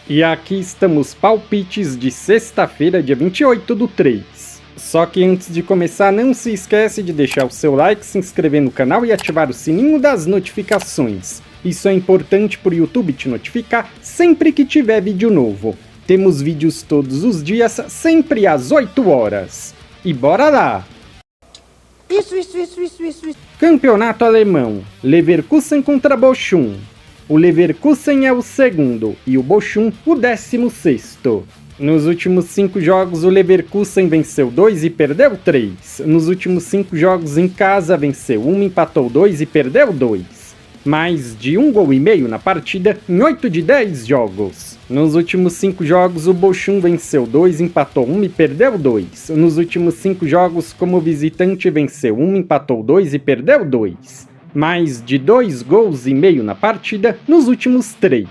E aqui estamos palpites de sexta-feira, dia 28/3. Só que antes de começar, não se esquece de deixar o seu like, se inscrever no canal e ativar o sininho das notificações. Isso é importante para o YouTube te notificar sempre que tiver vídeo novo. Temos vídeos todos os dias, sempre às 8 horas. E bora lá! Isso. Campeonato alemão, Leverkusen contra Bochum. O Leverkusen é o segundo e o Bochum o 16º. Nos últimos 5 jogos o Leverkusen venceu 2 e perdeu 3. Nos últimos 5 jogos em casa venceu 1, empatou 2 e perdeu 2. Mais de 1,5 gols na partida em 8 de 10 jogos. Nos últimos 5 jogos o Bochum venceu 2, empatou 1 e perdeu 2. Nos últimos 5 jogos como visitante venceu 1, empatou 2 e perdeu 2. Mais de 2,5 gols na partida nos últimos 3.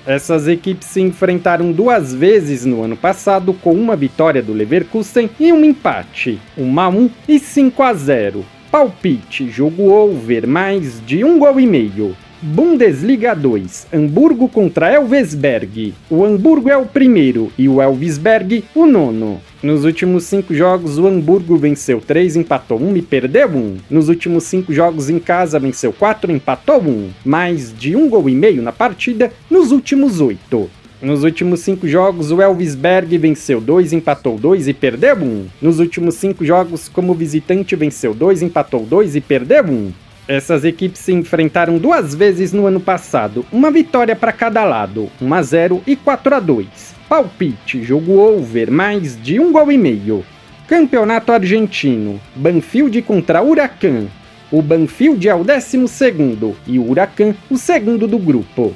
Essas equipes se enfrentaram 2 vezes no ano passado, com uma vitória do Leverkusen e um empate, 1-1 e 5-0. Palpite, jogo over, mais de 1,5 gols. Bundesliga 2, Hamburgo contra Elversberg. O Hamburgo é o primeiro e o Elversberg o nono. Nos últimos 5 jogos o Hamburgo venceu 3, empatou 1 e perdeu 1. Nos últimos 5 jogos em casa venceu 4, empatou 1. Mais de 1,5 gols na partida nos últimos 8. Nos últimos 5 jogos o Elversberg venceu 2, empatou 2 e perdeu 1. Nos últimos 5 jogos como visitante venceu 2, empatou 2 e perdeu 1. Essas equipes se enfrentaram 2 vezes no ano passado, uma vitória para cada lado, 1-0 e 4-2. Palpite, jogo over, mais de 1,5 gols. Campeonato argentino, Banfield contra Huracan. O Banfield é o 12º e o Huracan o segundo do grupo.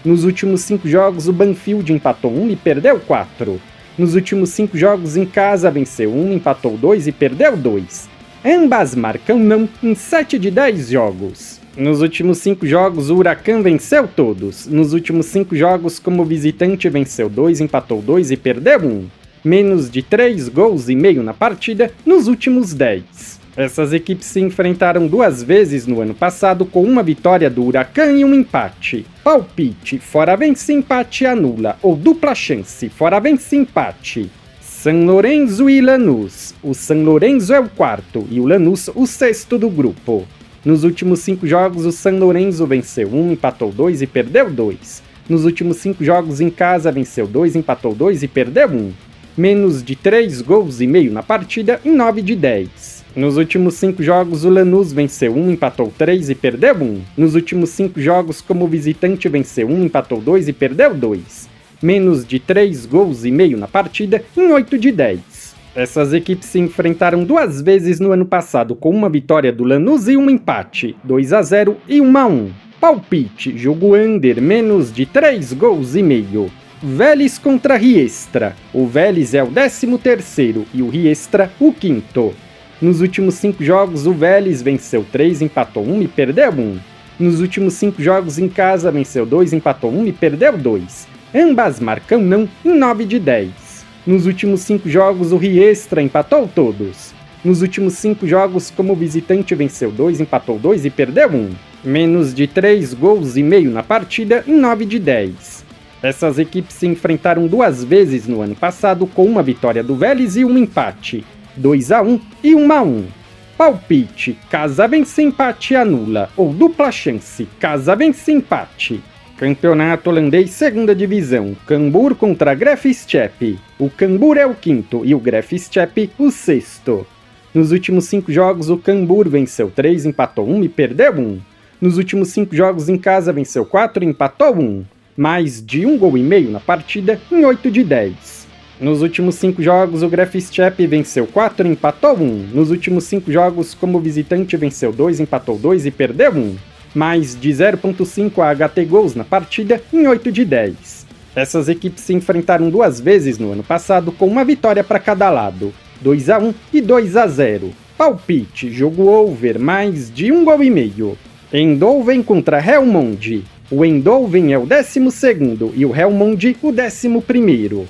Nos últimos 5 jogos o Banfield empatou 1 e perdeu 4. Nos últimos 5 jogos em casa venceu 1, empatou 2 e perdeu 2. Ambas marcam não em 7 de 10 jogos. Nos últimos 5 jogos o Huracan venceu todos. Nos últimos 5 jogos como visitante venceu 2, empatou 2 e perdeu 1. Menos de 3,5 gols na partida nos últimos 10. Essas equipes se enfrentaram 2 vezes no ano passado, com uma vitória do Huracan e um empate. Palpite, fora vence, empate anula, ou dupla chance, fora vence, empate. San Lorenzo e Lanús. O San Lorenzo é o 4º e o Lanús o 6º do grupo. Nos últimos 5 jogos o San Lorenzo venceu 1, empatou 2 e perdeu 2. Nos últimos 5 jogos em casa venceu 2, empatou 2 e perdeu 1. Menos de 3,5 gols na partida em 9 de 10. Nos últimos 5 jogos o Lanús venceu 1, empatou 3 e perdeu 1. Nos últimos 5 jogos como visitante venceu 1, empatou 2 e perdeu 2. Menos de 3,5 gols na partida em 8 de 10. Essas equipes se enfrentaram 2 vezes no ano passado, com uma vitória do Lanús e um empate, 2-0 e 1-1. Palpite, jogo under, menos de 3,5 gols. Vélez contra Riestra. O Vélez é o 13º e o Riestra o 5º. Nos últimos 5 jogos o Vélez venceu 3, empatou 1 e perdeu 1. Nos últimos 5 jogos em casa venceu 2, empatou 1 e perdeu 2. Ambas marcam não em 9 de 10. Nos últimos 5 jogos o Riestra empatou todos. Nos últimos 5 jogos como visitante venceu 2, empatou 2 e perdeu 1. Menos de 3,5 gols na partida em 9 de 10. Essas equipes se enfrentaram 2 vezes no ano passado, com uma vitória do Vélez e um empate, 2-1 e 1-1. Palpite, casa vence, empate anula, ou dupla chance, casa vence, empate. Campeonato holandês, 2ª divisão, Cambuur contra Graafschap. O Cambuur é o 5º e o Graafschap o 6º. Nos últimos 5 jogos o Cambuur venceu 3, empatou 1 e perdeu 1. Nos últimos 5 jogos em casa venceu 4 e empatou 1. Mais de 1,5 gols na partida em 8 de 10. Nos últimos 5 jogos o Graafschap venceu 4 e empatou 1. Nos últimos 5 jogos como visitante venceu 2, empatou 2 e perdeu 1. Mais de 0,5 HT gols na partida em 8 de 10. Essas equipes se enfrentaram 2 vezes no ano passado, com uma vitória para cada lado, 2-1 e 2-0. Palpite, jogo over, mais de 1,5 gols. Eindhoven contra Helmond. O Eindhoven é o 12º e o Helmond o 11º.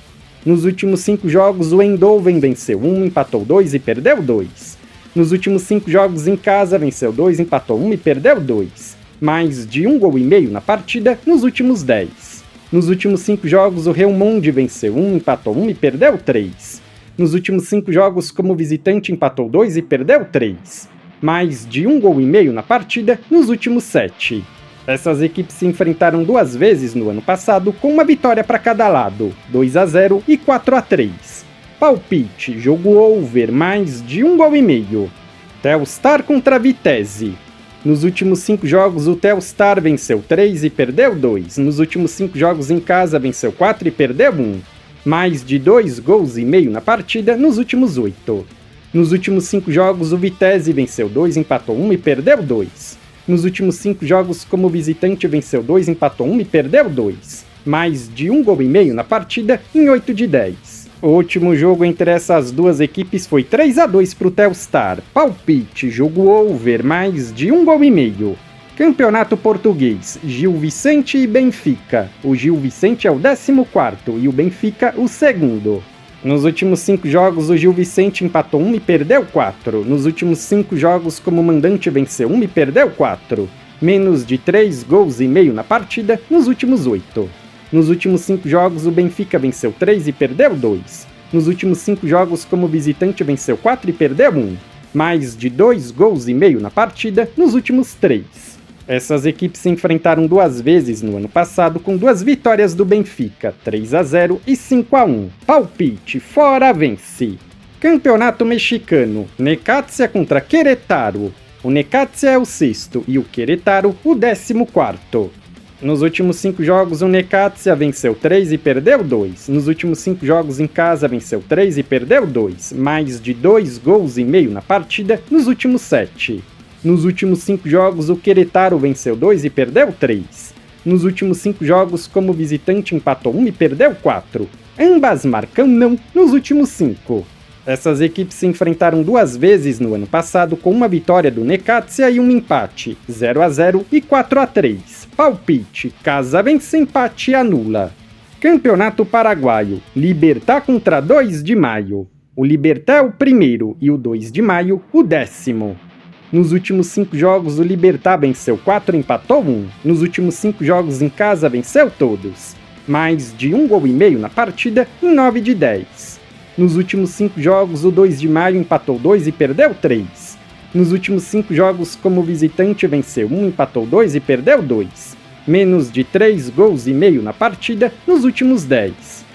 Nos últimos 5 jogos o Eindhoven venceu 1, empatou 2 e perdeu 2. Nos últimos 5 jogos em casa venceu 2, empatou 1 e perdeu 2. Mais de 1,5 gols na partida nos últimos 10. Nos últimos 5 jogos, o Helmond venceu 1, empatou 1 e perdeu 3. Nos últimos 5 jogos, como visitante, empatou 2 e perdeu 3. Mais de 1 gol e meio na partida nos últimos 7. Essas equipes se enfrentaram 2 vezes no ano passado, com uma vitória para cada lado, 2-0 e 4-3. Palpite, jogo over, mais de 1 gol e meio. Telstar contra Vitesse. Nos últimos 5 jogos, o Telstar venceu 3 e perdeu 2. Nos últimos 5 jogos em casa, venceu 4 e perdeu 1. Mais de 2 gols e meio na partida nos últimos 8. Nos últimos 5 jogos, o Vitesse venceu 2, empatou 1 e perdeu 2. Nos últimos 5 jogos, como visitante, venceu 2, empatou 1 e perdeu 2. Mais de 1 gol e meio na partida em 8 de 10. O último jogo entre essas duas equipes foi 3-2 para o Telstar. Palpite, jogo over, mais de 1 gol e meio. Campeonato Português, Gil Vicente e Benfica. O Gil Vicente é o 14º e o Benfica o 2º. Nos últimos 5 jogos, o Gil Vicente empatou 1 e perdeu 4. Nos últimos 5 jogos, como mandante, venceu 1 e perdeu 4. Menos de 3 gols e meio na partida nos últimos 8. Nos últimos 5 jogos, o Benfica venceu 3 e perdeu 2. Nos últimos 5 jogos, como visitante, venceu 4 e perdeu 1. Mais de 2 gols e meio na partida nos últimos 3. Essas equipes se enfrentaram 2 vezes no ano passado, com 2 vitórias do Benfica, 3-0 e 5-1. Palpite, fora vence. Campeonato Mexicano, Necaxa contra Querétaro. O Necaxa é o 6º e o Querétaro o 14º. Nos últimos 5 jogos, o Necaxa venceu 3 e perdeu 2. Nos últimos 5 jogos em casa, venceu 3 e perdeu 2. Mais de 2 gols e meio na partida nos últimos 7. Nos últimos 5 jogos, o Querétaro venceu 2 e perdeu 3. Nos últimos 5 jogos, como visitante, empatou 1 e perdeu 4. Ambas marcam não nos últimos 5. Essas equipes se enfrentaram 2 vezes no ano passado, com uma vitória do Necaxa e um empate, 0-0 e 4-3. Palpite, casa vence, empate anula. Campeonato Paraguaio, Libertad contra 2 de Maio. O Libertad é o 1º e o 2 de Maio o 10º. Nos últimos 5 jogos, o Libertad venceu 4 e empatou 1. Nos últimos 5 jogos em casa, venceu todos. Mais de 1 gol e meio na partida em 9 de 10. Nos últimos 5 jogos, o 2 de Maio empatou 2 e perdeu 3. Nos últimos 5 jogos, como visitante, venceu 1, empatou 2 e perdeu 2. Menos de 3 gols e meio na partida nos últimos 10.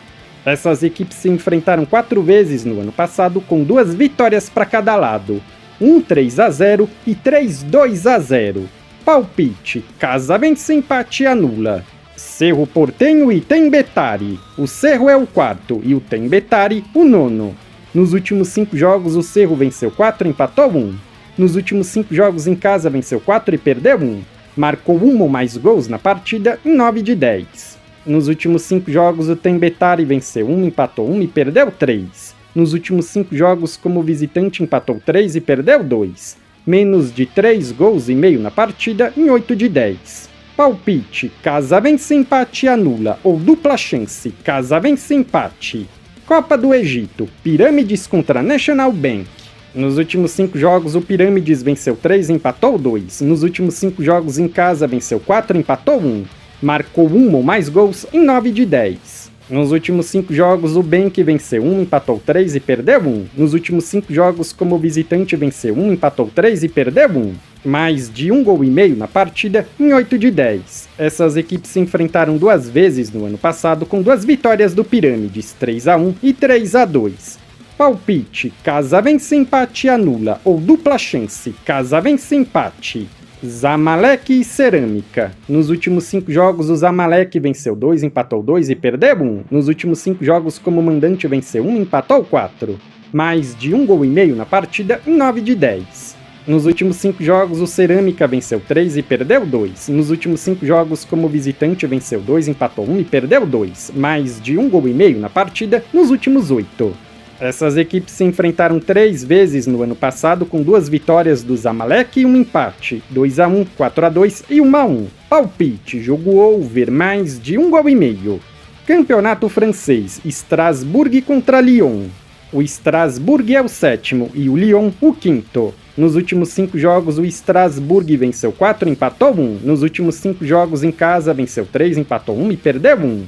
Essas equipes se enfrentaram 4 vezes no ano passado, com 2 vitórias para cada lado. 3-0 e 3-2-0. Palpite, casa vence, empate anula. Cerro Porteño e Tembetari. O Cerro é o 4º e o Tembetari o 9º. Nos últimos 5 jogos, o Cerro venceu 4 e empatou 1. Nos últimos 5 jogos em casa, venceu 4 e perdeu 1. Marcou 1 ou mais gols na partida em 9 de 10. Nos últimos 5 jogos, o Tembetari venceu 1, empatou 1 e perdeu 3. Nos últimos 5 jogos, como visitante, empatou 3 e perdeu 2. Menos de 3 gols e meio na partida em 8 de 10. Palpite, casa vence, empate anula, ou dupla chance, casa vence, empate. Copa do Egito, Pirâmides contra National Bank. Nos últimos 5 jogos, o Pirâmides venceu 3 e empatou 2. Nos últimos 5 jogos em casa, venceu 4 e empatou 1. Marcou 1 ou mais gols em 9 de 10. Nos últimos 5 jogos, o Bank venceu 1, empatou 3 e perdeu 1. Nos últimos 5 jogos, como visitante, venceu 1, empatou 3 e perdeu 1. Mais de 1 gol e meio na partida em 8 de 10. Essas equipes se enfrentaram 2 vezes no ano passado, com 2 vitórias do Pirâmides, 3-1 e 3-2. Palpite, casa vence, empate anula, ou dupla chance, casa vence, empate. Zamalek e Cerâmica. Nos últimos 5 jogos, o Zamalek venceu 2, empatou 2 e perdeu 1. Nos últimos 5 jogos, como mandante, venceu 1 e empatou 4. Mais de 1 gol e meio na partida em 9 de 10. Nos últimos 5 jogos, o Cerâmica venceu 3 e perdeu 2. Nos últimos 5 jogos, como visitante, venceu 2, empatou 1 e perdeu 2. Mais de 1 gol e meio na partida nos últimos 8. Essas equipes se enfrentaram 3 vezes no ano passado, com 2 vitórias do Zamalek e um empate, 2-1, 4-2 e 1-1. Palpite, jogo over, mais de 1 gol e meio. Campeonato francês, Strasbourg contra Lyon. O Strasbourg é o 7º e o Lyon o 5º. Nos últimos 5 jogos, o Strasbourg venceu 4, empatou 1. Nos últimos 5 jogos em casa, venceu 3, empatou 1 e perdeu 1.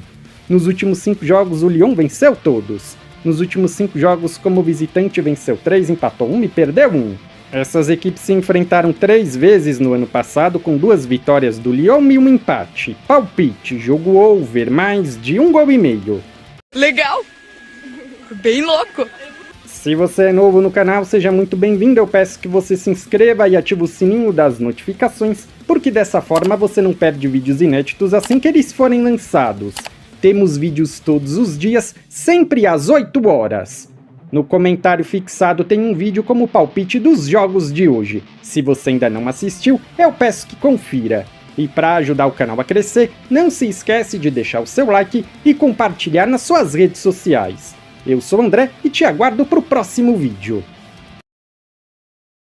Nos últimos 5 jogos, o Lyon venceu todos. Nos últimos 5 jogos como visitante, venceu 3, empatou 1 e perdeu 1. Essas equipes se enfrentaram 3 vezes no ano passado, com 2 vitórias do Lyon e um empate. Palpite, jogo over, mais de 1,5 gols. Legal! Bem louco! Se você é novo no canal, seja muito bem-vindo. Eu peço que você se inscreva e ative o sininho das notificações, porque dessa forma você não perde vídeos inéditos assim que eles forem lançados. Temos vídeos todos os dias, sempre às 8 horas. No comentário fixado tem um vídeo como palpite dos jogos de hoje. Se você ainda não assistiu, eu peço que confira. E para ajudar o canal a crescer, não se esquece de deixar o seu like e compartilhar nas suas redes sociais. Eu sou o André e te aguardo para o próximo vídeo.